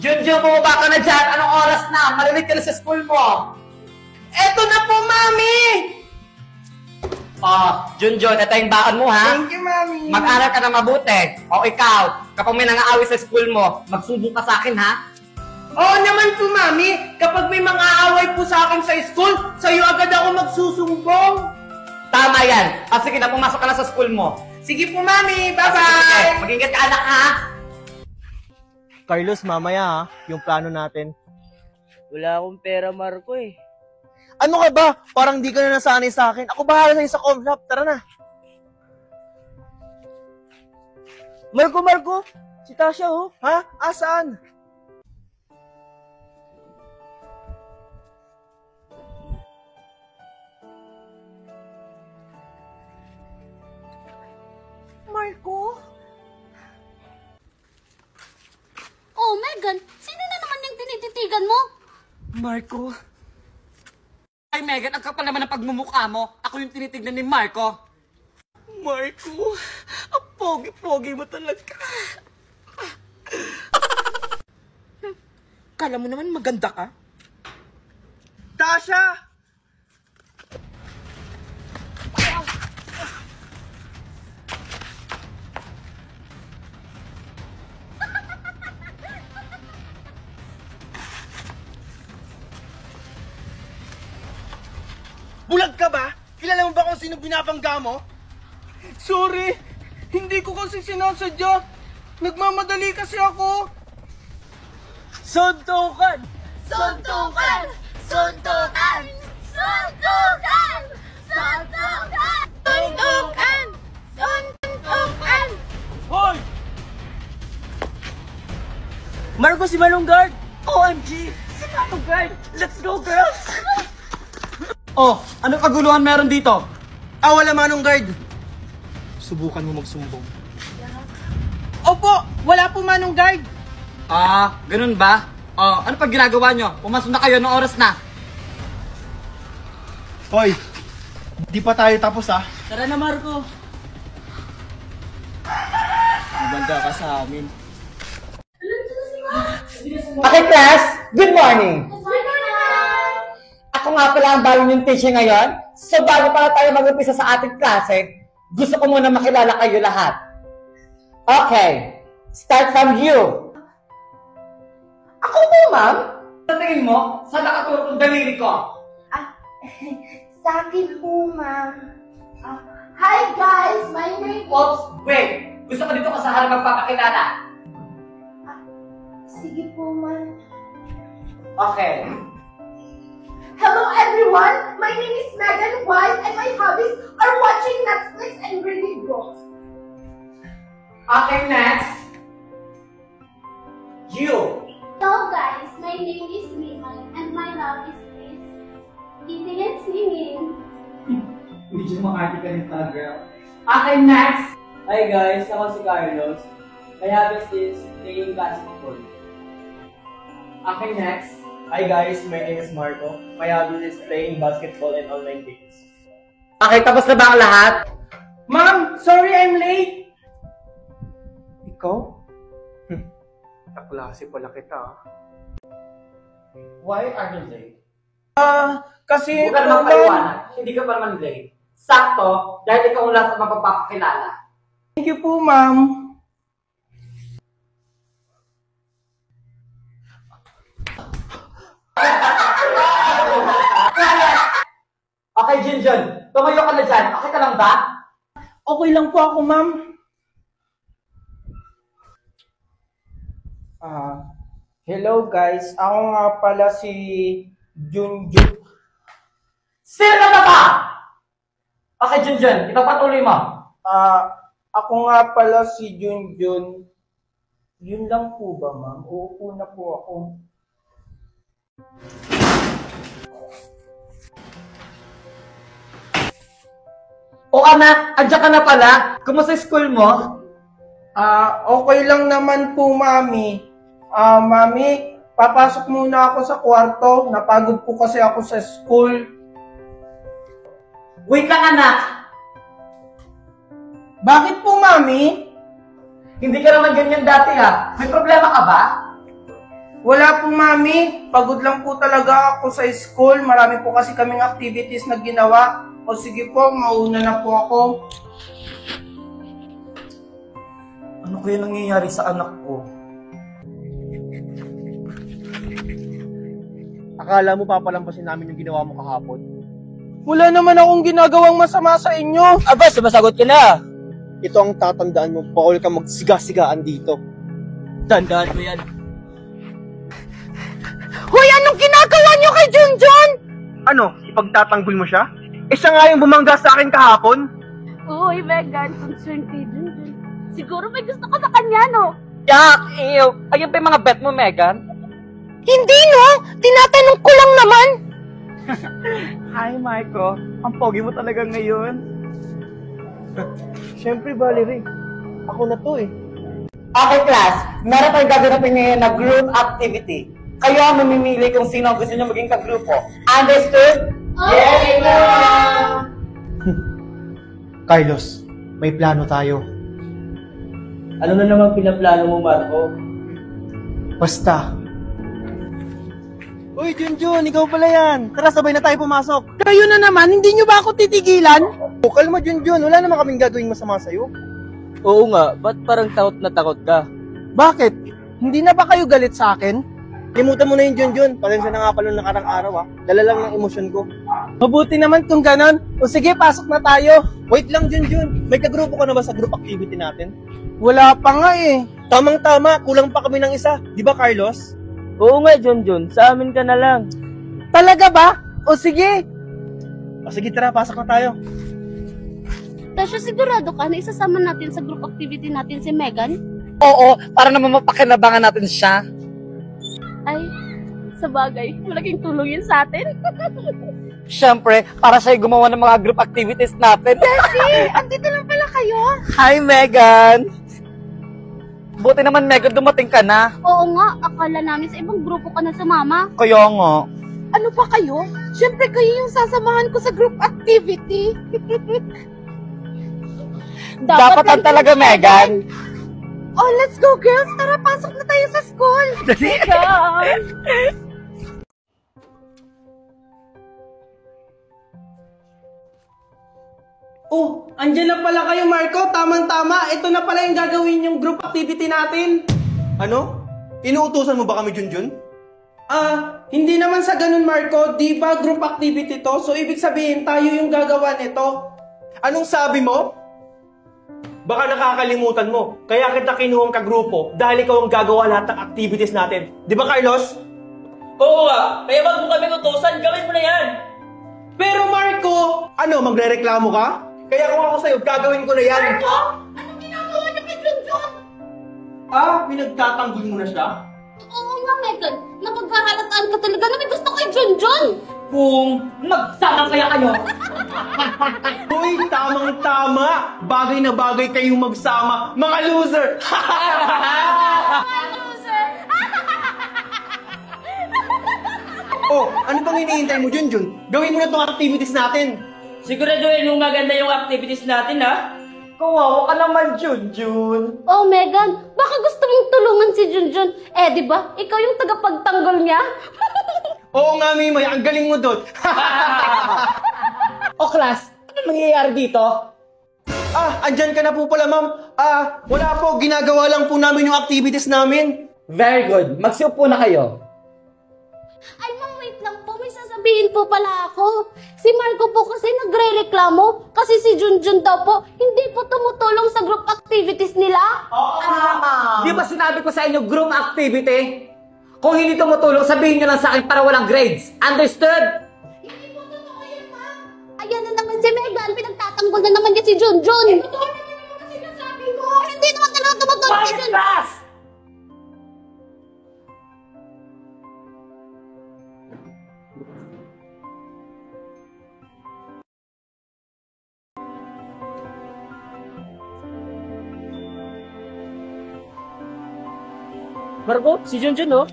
Junjun, bumaba ka na dyan. Anong oras na? Malilate ka na sa school mo. Eto na po, Mami! Junjun, ito yung baon mo, ha? Thank you, Mami. Mag-aral ka na mabuti. O ikaw, kapag may nangaaway sa school mo, magsumbong ka sa akin, ha? Oo naman po, Mami. Kapag may mga away po sa akin sa school, sa'yo agad ako magsusumbong. Tama yan. Sige na, pumasok ka na sa school mo. Sige po, Mami. Sige, Bye-bye! mag-ingat ka, anak, ha? Carlos, mamaya ha, yung plano natin. Wala akong pera, Marco eh. Ano ka ba? Parang di ka na nasanay sa akin. Ako bahala sa'yo sa com shop. Tara na. Marco! Si Tasha oh. Ha? Asaan? Marco? Oh, Megan, sino na naman yung tinititigan mo? Marco? Ay, Megan, ang kapal naman ng pagmumukha mo. Ako yung tinitignan ni Marco. Marco, ang pogi-pogi mo talaga. Kala mo naman maganda ka? Tasha! Bulag ka ba? Kilala mo ba kung sino binabangga mo? Sorry, hindi ko kasi sinasadya. Nagmamadali kasi ako. Suntukan! Suntukan! Suntukan! Suntukan! Suntukan! Suntukan! Suntukan! Hoy! Marco, si Manong Guard! OMG! Si Manong Guard! Let's go, girls! Oh, anong kaguluhan meron dito? Wala Manong Guard! Subukan mo magsumbong. Opo, wala po, Manong Guard. Ganun ba? Ano pag ginagawa nyo? Pumasok na kayo, noong oras na. Hoy! Di pa tayo tapos ha? Tara na, Marco. Maganda ka sa amin. Okay, class, good morning. Ako nga pala ang bagong yung teacher ngayon. So bago pala tayo mag-umpisa sa ating klase, gusto ko muna makilala kayo lahat. Okay, start from you. Ako po, ma'am. Sa tingin mo, saan nakaturo ng daliri ko? Sa akin po, ma'am. Hi guys, my name is... Oops, wait. Gusto ko dito ka sa harap magpapakilala. Sige po, ma'am. Okay. Hello everyone, my name is Megan White and my hobbies are watching Netflix and reading books. Okay, next. You. Hello guys, my name is Liman and my love is eating and singing. Medyo makati ka rin talaga, girl. Okay, next. Hi guys, ako si Carlos. My hobbies is playing basketball. Okay, next. Hi guys, my name is Marco. My hobby is playing basketball and online games. Okay, tapos na ba ang lahat? Ma'am, sorry I'm late. Ikaw? Kaklase pala kita ah. Why are you late? Kasi... Huwag ka naman paliwanag. Hindi ka pa naman late. Sakto, dahil ikaw ang last na mapapakilala. Thank you po, ma'am. Okay, Junjun. Tumayo ka na dyan. Okay ka lang ba? Okay lang po ako, ma'am. Hello guys. Ako nga pala si Junjun. Sino ka ba? Okay, Junjun. Ipagpatuloy mo. Ako nga pala si Junjun. Yun lang po ba, ma'am? Uupo na po ako. O anak, andyan ka na pala. Kumusta school mo? Okay lang naman po, mami. Mami, papasok muna ako sa kwarto. Napagod po kasi ako sa school. Wait lang, anak. Bakit po, mami? Hindi ka naman ganyan dati, ha? May problema ka ba? Wala po, Mami. Pagod lang po talaga ako sa school. Marami po kasi kaming activities na ginawa. O sige po, mauna na po ako. Ano kaya nangyayari sa anak ko? Akala mo papalampasin namin yung ginawa mo kahapon? Wala naman akong ginagawang masama sa inyo. Aba, sumasagot ka na. Ito ang tatandaan mo, bawal ka magsiga-sigaan dito. Tandaan mo yan. Hoy, anong ginagawa niyo kay Junjun? Ano, ipagtatanggol mo siya? Siya nga yung bumangga sa akin kahapon. Uy, Megan, concerned kay Junjun. Siguro may gusto ko sa kanya, no? Yak! Ew! Ayun pa yung mga bet mo, Megan? Hindi, no? Tinatanong ko lang naman. Hi, Marco. Ang pogi mo talaga ngayon. Siyempre, Valerie. Ako na to eh. Okay, class. Meron tayong gaganapin ngayon na group activity. Kayo ang mamimili kung sino ang gusto nyo maging kagrupo. Understood? Yes, ma'am! Carlos, may plano tayo. Ano na naman pinaplano mo, Marco? Basta. Uy, Junjun, ikaw pala yan. Tara, sabay na tayo pumasok. Kayo na naman, hindi nyo ba ako titigilan? Oh, kalma, Junjun. Wala naman kaming gagawing masama sa'yo. Oo nga, ba't parang takot na takot ka? Bakit? Hindi na ba kayo galit sa akin? Limutan mo na yung Junjun. Pasensya na nga pala ng nakarang araw ah. Dala lang ng emosyon ko. Mabuti naman kung ganon. O sige, pasok na tayo. Wait lang, Junjun. May kagrupo ka na ba sa group activity natin? Wala pa nga eh. Tamang-tama, kulang pa kami ng isa. Di ba, Carlos? Oo nga, Junjun. Sa amin ka na lang. Talaga ba? O sige. O sige, tara, pasok na tayo. Tasha, sigurado ka na isasama natin sa group activity natin si Megan? Oo, para naman mapakinabangan natin siya. Ay, sa bagay, malaking tulong yun sa atin. Siyempre, para siya gumawa ng mga group activities natin. Beshi, andito lang pala kayo. Hi, Megan! Buti naman, Megan, dumating ka na. Oo nga, akala namin sa ibang grupo ka na sumama. Kaya nga. Ano pa kayo? Siyempre kayo yung sasamahan ko sa group activity. Dapat lang talaga, Megan. Oh, let's go girls! Tara, pasok na tayo sa school! Oh, andyan na pala kayo, Marco. Tamang-tama. Ito na pala yung gagawin yung group activity natin. Ano? Inuutusan mo ba kami, Junjun? Hindi naman sa ganun, Marco. Di ba group activity to? So, ibig sabihin, tayo yung gagawa nito. Anong sabi mo? Baka nakakalimutan mo. Kaya kita kinuhang kagrupo dahil ikaw ang gagawa lahat ng activities natin. Di ba, Carlos? Oo nga, kaya wag mo kami utusan, gawin mo na yan! Pero, Marco! Ano, magrereklamo ka? Kaya kung ako sa'yo, gagawin ko na yan. Anong ginagawa niyo kay Junjun? Pinagtatanggol mo na siya? Oo nga, Megan. Napagkahalataan ka talaga na may gusto kay Junjun. Kung magsama kaya kayo, Hoy, tamang-tama! Bagay na bagay kayong magsama, mga loser! Oh, ano bang hinihintay mo, Junjun? Gawin mo na itong activities natin. siguraduhin mong maganda yung activities natin, ha? Kawawa ka naman, Junjun. Oh, Megan, baka gusto mong tulungan si Junjun. Eh, di ba? Ikaw yung tagapagtanggol niya. Oo nga, Mimay, ang galing mo doon. O, class, ano nangyayari dito? Andyan ka na po pala, ma'am. Wala po, ginagawa lang po namin yung activities namin. Very good. Magsiupo na kayo. Ay, ma'am, wait lang po. May sasabihin po pala ako. Si Marco po kasi nagre-reklamo kasi si Junjun daw po hindi po tumutulong sa group activities nila. Di ba sinabi ko sa inyo group activity? Kung hindi tumutulong, sabihin nyo lang sa akin para walang grades. Understood? Hindi po totoo yan, ma'am. Ayan na naman si Megan. Pinagtatanggol na naman niya si Junjun. Totoo naman yung mga sinasabi mo. Hindi naman talaga tumutulong si Junjun. Class! Marco, si Junjun, oh.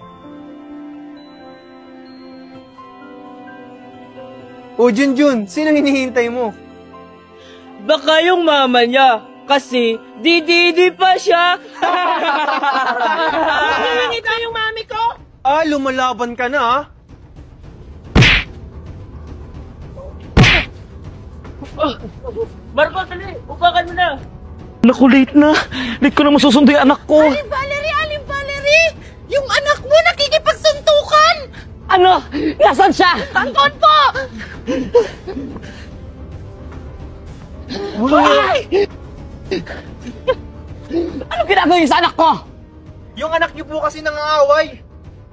Oh, Junjun, sino hinihintay mo? Baka yung mama niya, kasi dididi pa siya. Hindi yung mami ko. Lumalaban ka na ah. Marco, dali! Upakan mo na! Naku, late na. Late ko na masusundo yung anak ko. Aling Valerie! Yung anak mo nakikipagsuntukan! Ano? Nasaan siya? Tangkon po! Ay! Ano ginagawa niyo sa anak ko? Yung anak niyo po kasi nangaaway.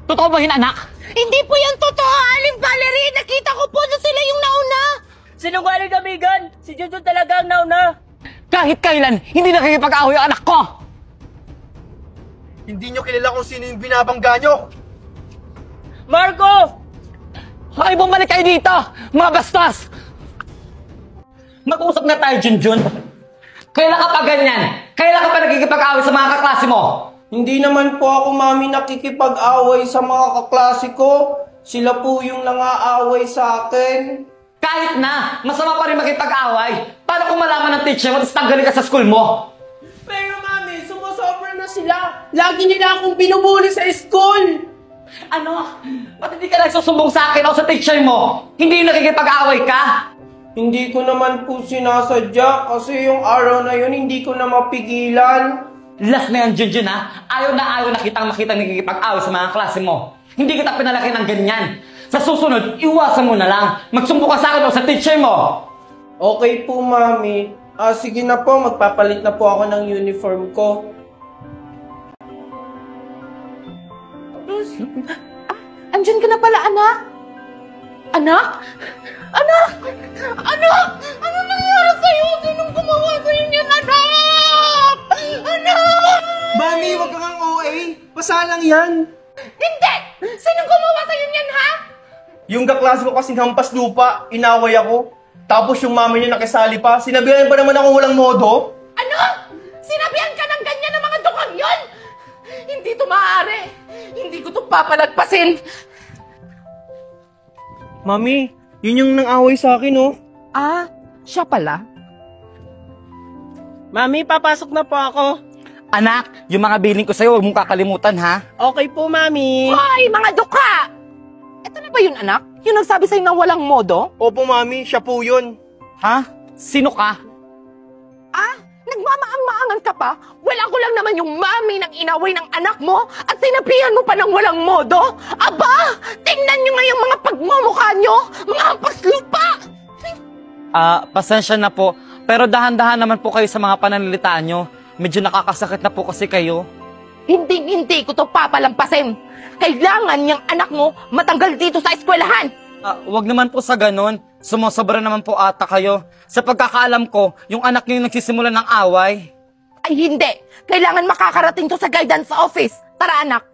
Totoo ba yun, anak? Hindi po yan totoo, Aling Valerie! Nakita ko po na sila yung nauna! Sinungaling ka, Megan! Si Junjun talaga ang nauna! Kahit kailan, hindi nakikipag-away ang anak ko! Hindi niyo kilala kung sino yung binabangga niyo. Marco! Ay, bumalik kayo dito! Mga bastos! Mag-usap na tayo, Junjun. Kailan ka pa ganyan? Kailan ka pa nakikipag-away sa mga kaklase mo? Hindi naman po ako, Mami, nakikipag-away sa mga kaklase ko. Sila po yung nangaaway sa akin. Kahit na, masama pa rin makipag-away. Paano kung malaman ng teacher mo, tapos tanggalin ka sa school mo? Pero, Mami, sumusobra na sila. Lagi nila akong binubuli sa school. Ano? Ba't hindi ka nagsusumbong sa akin o sa teacher mo? Hindi yung nakikipag-away ka? Hindi ko naman po sinasadya kasi yung araw na yun hindi ko na mapigilan. Last na yan, Junjun, ha? Ayaw na kitang makitang nakikipag-away sa mga klase mo. Hindi kita pinalaki ng ganyan. Sa susunod, iwasan mo na lang. Magsumbo ka sa akin o sa teacher mo. Okay po, Mami. Sige na po, magpapalit na po ako ng uniform ko. Andyan ka na pala, anak? Anak? Anak! Anak! Ano nangyari sa'yo? Sinong gumawa sa'yo niyan, anak? Anak! Mami, wag kang OA. Pasalang yan. Hindi! Sinong gumawa sa'yo niyan, ha? Yung kaklase ko kasing hampas lupa, inaway ako. Tapos yung mami niya nakisali pa, sinabihan pa naman ako walang modo. Ano? Sinabihan ka ng ganyan ng mga dukang yon? Hindi to maaari. Hindi ko to papalagpasin. Mami, yun yung nang-away sa akin, oh. Ah, siya pala? Mami, papasok na po ako. Anak, yung mga billing ko sa'yo, huwag mong kakalimutan, ha? Okay po, Mami. Hoy, mga duka! Ito na ba yun, anak? Yung nagsabi sa'yo na walang modo? Opo, Mami, siya po yun. Ha? Sino ka? Ah, nagmamaang-maangan ka pa? Wala ko lang naman yung mami ng inaway ng anak mo at sinabihan mo pa ng walang modo? Aba, tingnan nyo nga yung mga pagmumukha nyo! Mga hampas lupa! Pasensya na po. Pero dahan-dahan naman po kayo sa mga pananalitaan nyo. Medyo nakakasakit na po kasi kayo. Hindi ko to papalampasin. Kailangan yung anak mo matanggal dito sa eskwelahan. Wag naman po sa ganun. Sumusobra naman po ata kayo. Sa pagkakaalam ko, yung anak niyo yung nagsisimula ng away. Ay hindi. Kailangan makakarating to sa guidance office. Tara anak.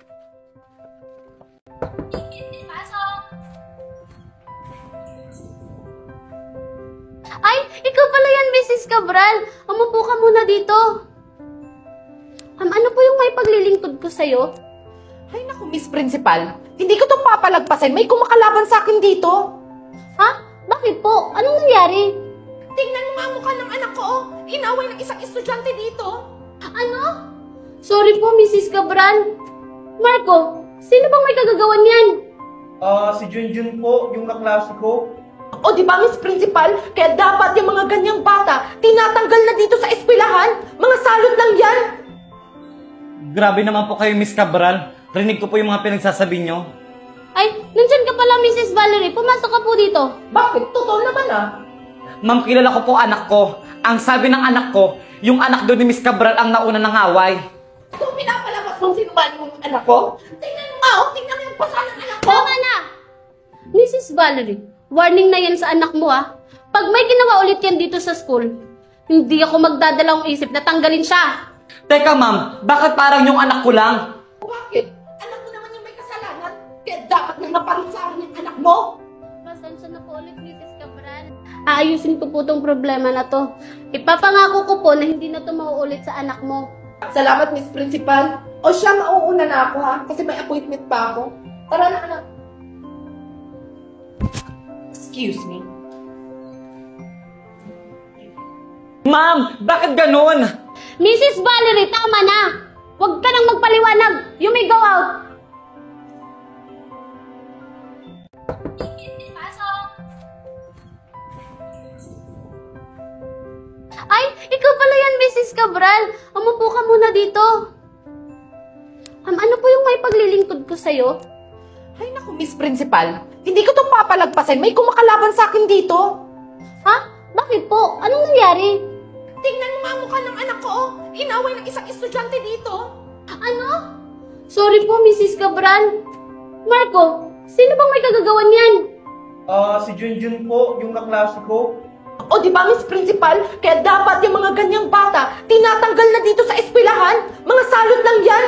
Ay, ikaw pala yan, Mrs. Cabral. Umupo ka muna dito. Ano po yung may paglilingkod ko sa'yo? Ay naku, Miss Principal. Hindi ko to papalagpasin. May kumakalaban sa akin dito. Ha? Bakit po? Anong nangyari? Tingnan mo nga ang mukha ng anak ko, oh. Inaway ng isang estudyante dito. Ano? Sorry po, Mrs. Cabral. Marco, sino bang may kagagawan yan? Si Junjun po, yung kaklase ko. O di ba, Miss Principal? Kaya dapat yung mga ganyang bata, tinatanggal na dito sa eskwelahan. Mga salot lang yan. Grabe naman po kayo, Miss Cabral. Rinig ko po yung mga pinagsasabi nyo. Ay, nandyan ka pala, Mrs. Valerie. Pumasok ka po dito. Bakit? Totoo naman ah. Ma'am, kilala ko po anak ko. Ang sabi ng anak ko, yung anak doon ni Miss Cabral ang nauna ng away. So, pinapalabas mong sinubali mong anak ko? Tingnan mo nga, oh. Tingnan mo yung pasa ng anak ko. Tama na! Mrs. Valerie, warning na yan sa anak mo ah. Pag may ginawa ulit yan dito sa school, hindi ako magdadalawang isip na tanggalin siya. Teka ma'am, bakit parang yung anak ko lang? Bakit? Anak mo naman yung may kasalanan. Kaya dapat na naparusahan yung anak mo. Pasensya na po ulit, Mrs. Cabral. Aayusin ko po tong problema na to. Ipapangako ko po na hindi na to mauulit sa anak mo. Salamat, Miss Principal. O siya, mauuna na ako ha. Kasi may appointment pa ako. Tara na, anak. Excuse me. Ma'am, bakit ganun? Mrs. Valerie, tama na! Huwag ka nang magpaliwanag! You may go out! Mrs. Cabral. Umupo ka muna dito. Ano po yung may paglilingkod ko sa'yo? Ay naku, Miss Principal. Hindi ko itong papalagpasin. May kumakalaban sa akin dito. Ha? Bakit po? Anong nangyari? Tingnan mo nga mukha ng anak ko, oh. Inaway ng isang estudyante dito. Ano? Sorry po, Mrs. Cabral. Marco, sino bang may kagagawan yan? Si Junjun po, yung kaklase ko. O di ba, Miss Principal? Kaya dapat yung mga ganyang bata, tinatanggal na dito sa eskwelahan. Mga salot lang yan.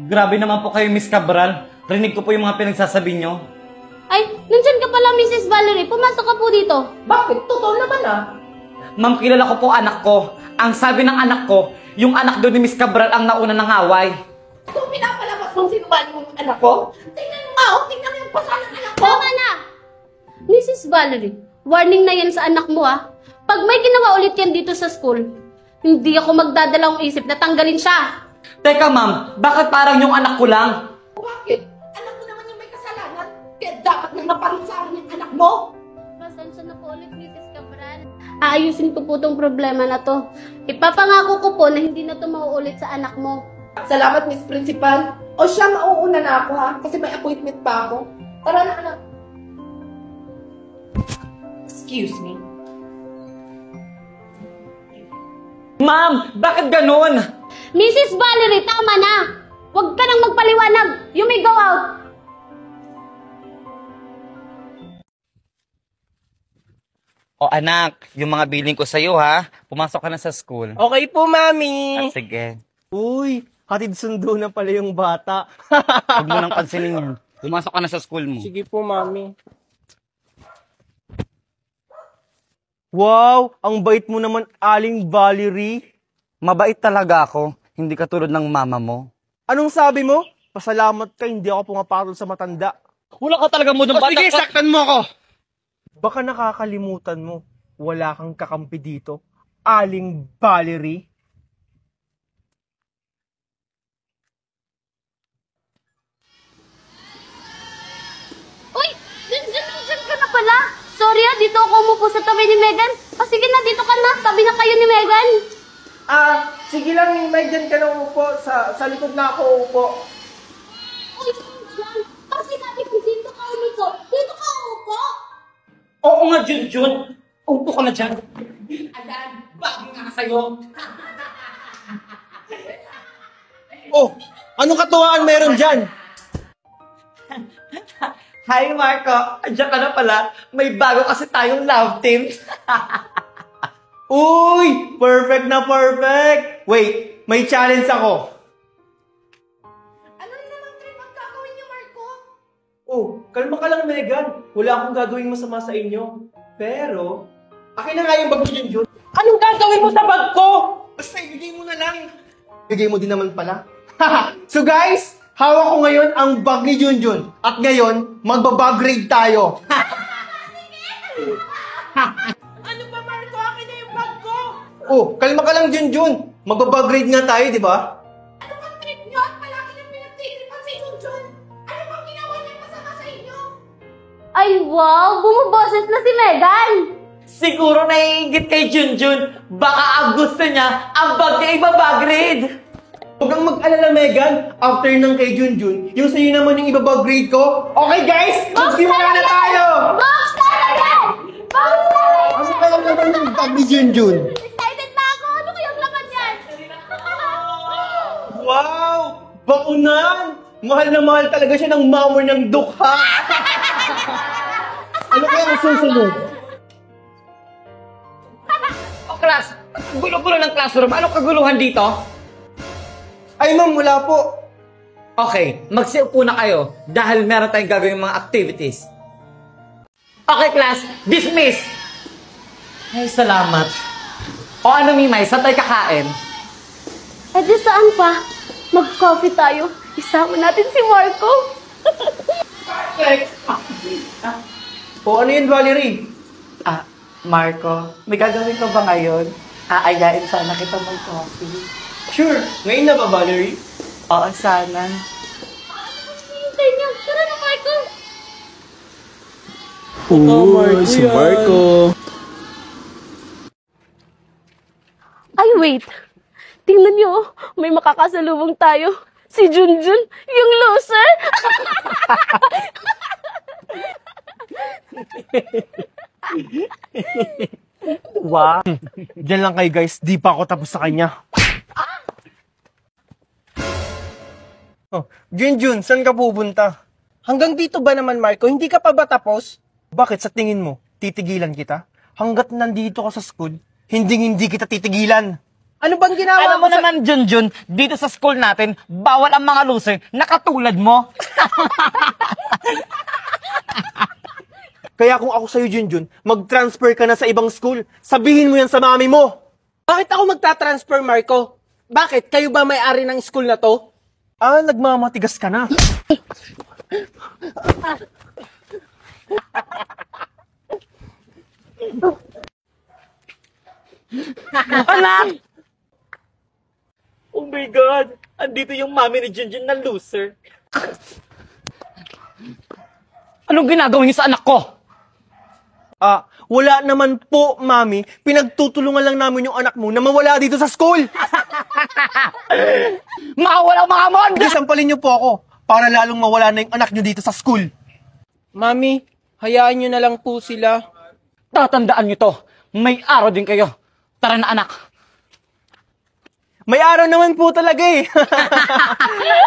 Grabe naman po kayo, Miss Cabral. Rinig ko po yung mga pinagsasabi nyo. Ay, nandyan ka pala, Mrs. Valerie. Pumasok ka po dito. Bakit? Totoo naman ah. Ma'am, kilala ko po anak ko. Ang sabi ng anak ko, yung anak doon ni Miss Cabral ang nauna ng away. Kung pinapalabas mong sinungaling yung anak ko, tingnan mo nga, oh. Tingnan mo yung pasa ng anak ko. Tama na! Mrs. Valerie, warning na yan sa anak mo ah. Pag may ginawa ulit yan dito sa school, hindi ako magdadalawang isip na tanggalin siya. Teka ma'am, bakit parang yung anak ko lang? Bakit? Anak ko naman yung may kasalanan. Kaya dapat nang naparusahan yung anak mo. Pasensya na po ulit, Mrs. Cabral. Aayusin ko po tong problema na to. Ipapangako ko po na hindi na to mauulit sa anak mo. Salamat, Miss Principal. O siya, mauuna na ako ha, kasi may appointment pa ako. Tara na, anak. Excuse me. Ma'am, bakit ganun? Mrs. Valerie, tama na! Huwag ka nang magpaliwanag! You may go out! O anak, yung mga billing ko sa'yo ha. Pumasok ka na sa school. Okay po, Mami. Sige. Uy, hatid sundo na pala yung bata. Huwag mo nang pansinin yan. Pumasok ka na sa school mo. Sige po, Mami. Wow, ang bait mo naman, Aling Valerie. Mabait talaga ako. Hindi katulad ng mama mo. Anong sabi mo? Pasalamat ka, hindi ako pumapatol sa matanda. Wala ka talaga mo ng bata. Sige, saktan mo ako! Baka nakakalimutan mo, wala kang kakampi dito. Aling Valerie. Uy! Diyan ka na pala! Sorry dito ako umupo sa tabi ni Megan. Sige na, dito ka na. Tabi na kayo ni Megan. Sige lang, Mimay, dyan ka na upo. Sa likod na ako upo. Uy, John! Kasi sabi ko dito ka umupo. Dito ka umupo! Oo nga, Junjun. Upo ka na dyan. Ayan, bagay nga sa'yo. Oh, anong katuwaan meron dyan? Hi, Marco. Andiyan ka na pala. May bago kasi tayong love team. Uy, perfect na perfect. Wait, may challenge ako. Ano namang trip ang gagawin niyo, Marco? Oh, kalma ka lang, Megan. Wala akong gagawing masama sa inyo. Pero, akin na nga yung bag ni Junjun. Anong gagawin mo sa bag ko? Basta ibigay mo na lang. Bigay mo din naman pala. So guys, hawak ko ngayon ang bag ni Junjun. At ngayon, magbabag grade tayo. Ano ba, Marco? Akin na yung bag ko! Oh, kalma ka lang, Junjun. Magbabag grade nga tayo, di ba? Ano bang trip niyo? At palagi nang pinagtiripan si Junjun? Ano bang ginawa niya masama sa inyo? Ay, wow! Bumuboses na si Megan! Siguro naiingit kay Junjun. Baka ang gusto niya, ang bag niya ibabagrade. Huwag kang mag-alala, Megan. After ng kay Junjun, yung sa'yo naman yung ibabag grade ko. Okay, guys? Magsimula na tayo! Box talaga! Box talaga! Ano kaya naman yung bag ni Junjun? Excited na ako! Ano kayang laman yan? Wow! Baunan! Mahal na mahal talaga siya ng mama ng dukha. Ano kaya ang susunod? O class, gulo-gulo ng classroom. Anong kaguluhan dito? Ay, ma'am, wala po. Okay, magsiupo na kayo dahil meron tayong gagawin mga activities. Okay, class, dismiss! Ay, salamat. O ano, Mimay, saan tayo kakain? Eh di saan pa? Mag-coffee tayo. Isama natin si Marco. Perfect! O ano yun, Valerie? Marco, may gagawin ko ba ngayon? Aayain sana kita mag-coffee. Sure. Ngayon na ba, Valerie? Oo, sana. Hintay niya. Tara na, Marco. Si Marco. Wait. Tingnan niyo, oh. May makakasalubong tayo. Si Junjun, yung loser. Wow. Diyan lang kayo guys, di pa ako tapos sa kanya. Oh, Junjun, saan ka pupunta? Hanggang dito ba naman, Marco? Hindi ka pa ba tapos? Bakit sa tingin mo, titigilan kita? Hanggat nandito ka sa school, hindi kita titigilan. Ano bang ginawa Alam mo sa... naman, Junjun, dito sa school natin, bawal ang mga loser na katulad mo. Kaya kung ako sa'yo, Junjun, mag-transfer ka na sa ibang school. Sabihin mo yan sa mami mo. Bakit ako magta-transfer, Marco? Bakit? Kayo ba may-ari ng school na to? Ah, nagmamatigas ka na. Anak! Oh my God! Andito yung mami ni Junjun na loser. Anong ginagawa niyo sa anak ko? Ah, wala naman po, mami. Pinagtutulungan lang namin yung anak mo na mawala dito sa school. Mawala mga monda! Hindi, sampalin niyo po ako para lalong mawala na yung anak niyo dito sa school. Mami, hayaan nyo na lang po sila. Tatandaan niyo to. May araw din kayo. Tara na, anak. May araw naman po talaga eh.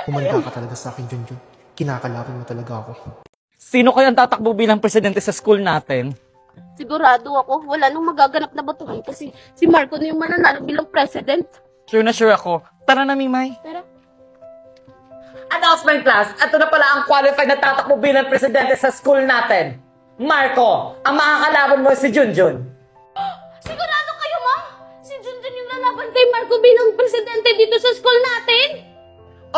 Kumanda ka talaga sa akin, Junjun. Kinakalaban mo talaga ako. Sino kaya ang tatakbo bilang presidente sa school natin? Sigurado ako, wala nang magaganap na batuhan kasi si Marco na yung mananalo bilang president. Sure na sure ako. Tara na, Mimay. Tara. Announcement class, ito na pala ang qualified na tatakbo bilang presidente sa school natin. Marco, ang makakalaban mo si Junjun. Sigurado kayo, ma'am? Si Junjun yung lalaban kay Marco bilang presidente dito sa school natin?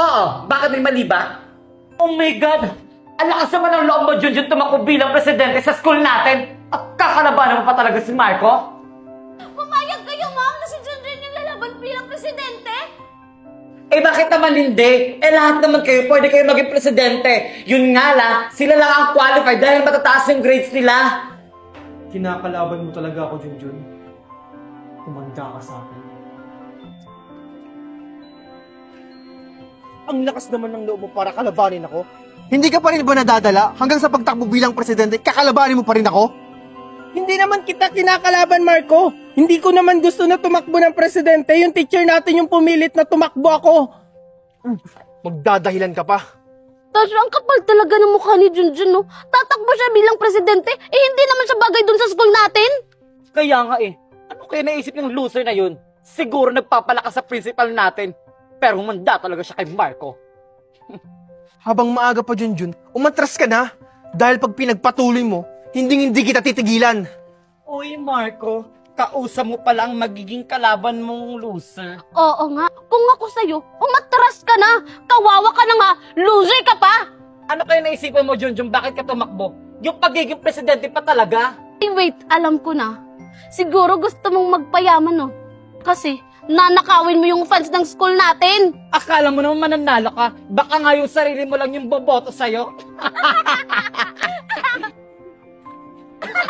Oo, bakit may mali ba? Oh my God! Ang lakas naman ng loob mo, Junjun, tumakbo bilang presidente sa school natin. At kakalabanan mo pa talaga si Marco? Pumayag kayo, ma'am, na si Junjun yung lalaban bilang presidente? Eh bakit naman hindi? Eh lahat naman kayo, pwede kayo maging presidente. Yun nga lang, sila lang ang qualified dahil matataas yung grades nila. Kinakalaban mo talaga ako, Junjun. Kumanda ka sa akin. Ang lakas naman ng loob mo para kalabanin ako. Hindi ka pa rin ba nadadala? Hanggang sa pagtakbo bilang presidente, kakalabanin mo pa rin ako? Hindi naman kita kinakalaban, Marco. Hindi ko naman gusto na tumakbo ng presidente. Yung teacher natin yung pumilit na tumakbo ako. Magdadahilan ka pa. Tasha, ang kapal talaga ng mukha ni Junjun, no? Tatakbo siya bilang presidente, eh hindi naman siya bagay dun sa school natin. Kaya nga eh. Ano kaya naisip ng loser na yun? Siguro nagpapalakas sa principal natin. Pero humanda talaga siya kay Marco. Habang maaga pa, Junjun, umatras ka na. Dahil pag pinagpatuloy mo, hindi kita titigilan. Uy, Marco. Kausap mo pala ang magiging kalaban mong loser. Oo nga, kung ako sa'yo, umatras ka na. Kawawa ka na nga, loser ka pa. Ano kaya naisipan mo, Junjun? Bakit ka tumakbo? Yung pagiging presidente pa talaga? Hey, wait, alam ko na. Siguro gusto mong magpayaman, no? Kasi nanakawin mo yung fans ng school natin. Akala mo naman mananalo ka. Baka nga yung sarili mo lang yung boboto sa'yo.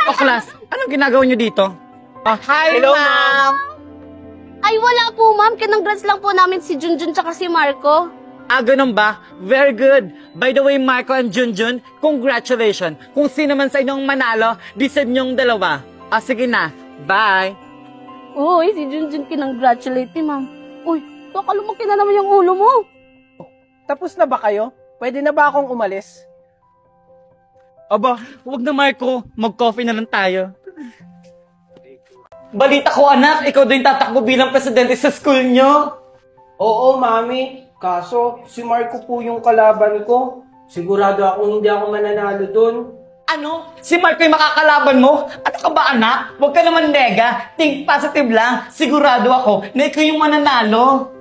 O class, anong ginagawa nyo dito? Hi, Hello, ma'am! Ay, wala po, ma'am. Congrats lang po namin si Junjun tsaka si Marco. Ah, ganun ba? Very good. By the way, Marco and Junjun, congratulations. Kung sino man sa inyong manalo, deserve nyong dalawa. Ah, sige na. Bye! Uy, si Junjun kinongratulate ni ma'am. Uy, baka lumaki na naman yung ulo mo. Tapos na ba kayo? Pwede na ba akong umalis? Aba, huwag na Marco. Mag-coffee na lang tayo. Balita ko, anak, ikaw din tatakbo bilang presidente sa school nyo. Oo, Mami. Kaso, si Marco po yung kalaban ko. Sigurado akong hindi ako mananalo dun. Ano? Si Marco yung makakalaban mo? Ano ka ba, anak? Huwag ka naman nega. Think positive lang. Sigurado ako na ikaw yung mananalo.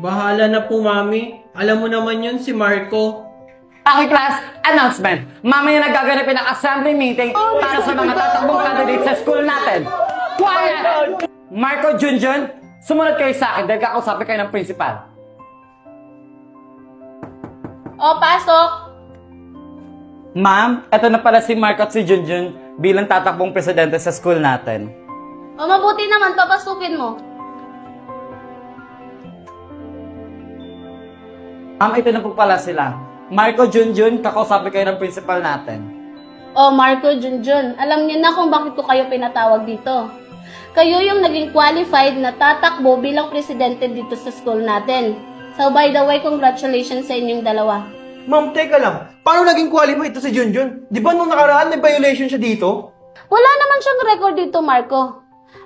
Bahala na po, Mami. Alam mo naman yun, si Marco. Okay, class, announcement. Mamaya nagaganapin ang assembly meeting para sa mga tatakbong candidates sa school natin. Quiet! Marco, Junjun, sumunod kayo sa akin dahil kakausapin kayo ng principal. O, pasok. Ma'am, eto na pala si Marco at si Junjun bilang tatakbong presidente sa school natin. O, mabuti naman, papasukin mo. Ito na po pala sila. Marco, Junjun, kakausapin kayo ng principal natin. Oh, Marco, Junjun, alam niyo na kung bakit ko kayo pinatawag dito. Kayo yung naging qualified na tatakbo bilang presidente dito sa school natin. So, by the way, congratulations sa inyong dalawa. Ma'am, teka lang. Paano naging qualified ito si Junjun? Di ba nung nakaraan may violation siya dito? Wala naman siyang record dito, Marco.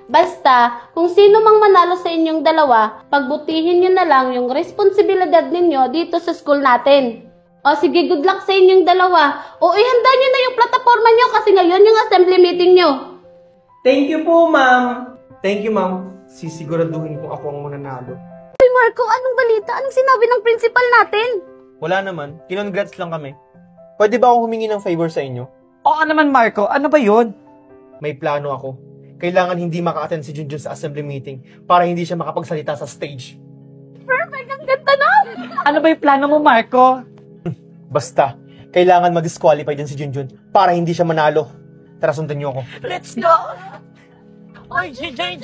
Basta, kung sino mang manalo sa inyong dalawa, pagbutihin niyo na lang yung responsibilidad ninyo dito sa school natin. O sige, good luck sa inyong dalawa. O ihanda niyo na yung plataforma niyo kasi ngayon yung assembly meeting niyo. Thank you po, ma'am. Thank you, ma'am. Sisiguraduhin ko ako ang mananalo. Hey Marco, anong balita? Anong sinabi ng principal natin? Wala naman. Kinongrats lang kami. Pwede ba akong humingi ng favor sa inyo? Oo naman, Marco. Ano ba yun? May plano ako. Kailangan hindi maka-attend si Junjun sa assembly meeting para hindi siya makapagsalita sa stage. Perfect! Ang ganda na! Ano ba yung plano mo, Marco? Basta, kailangan mag-disqualify din si Junjun para hindi siya manalo. Tara, sundan niyo ako. Let's go! Oy, Junjun!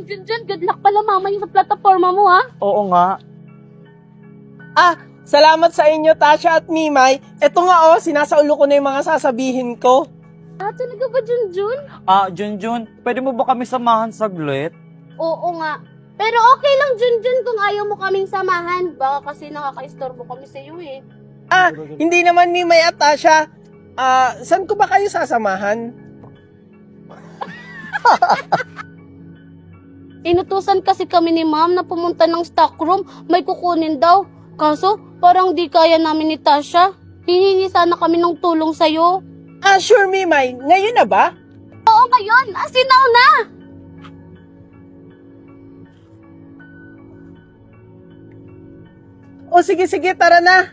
Junjun, good luck pala mamaya sa plataforma mo, ha? Oo nga. Salamat sa inyo, Tasha at Mimay. Eto nga sinasaulo ko na yung mga sasabihin ko. Talaga ba, Junjun? Junjun, pwede mo ba kami samahan saglit? Oo nga. Pero okay lang, Junjun, kung ayaw mo kaming samahan. Baka kasi nakaka-istorbo kami sa iyo, eh. Hindi naman Mimay at Tasha. Saan ko ba kayo sasamahan? Inutusan kasi kami ni ma'am na pumunta ng stockroom. May kukunin daw. Kaso, parang di kaya namin ni Tasha. Hihingi sana kami ng tulong sa'yo. Sure, Mimay. Ngayon na ba? Oo, ngayon. Asinaw na! O sige, tara na.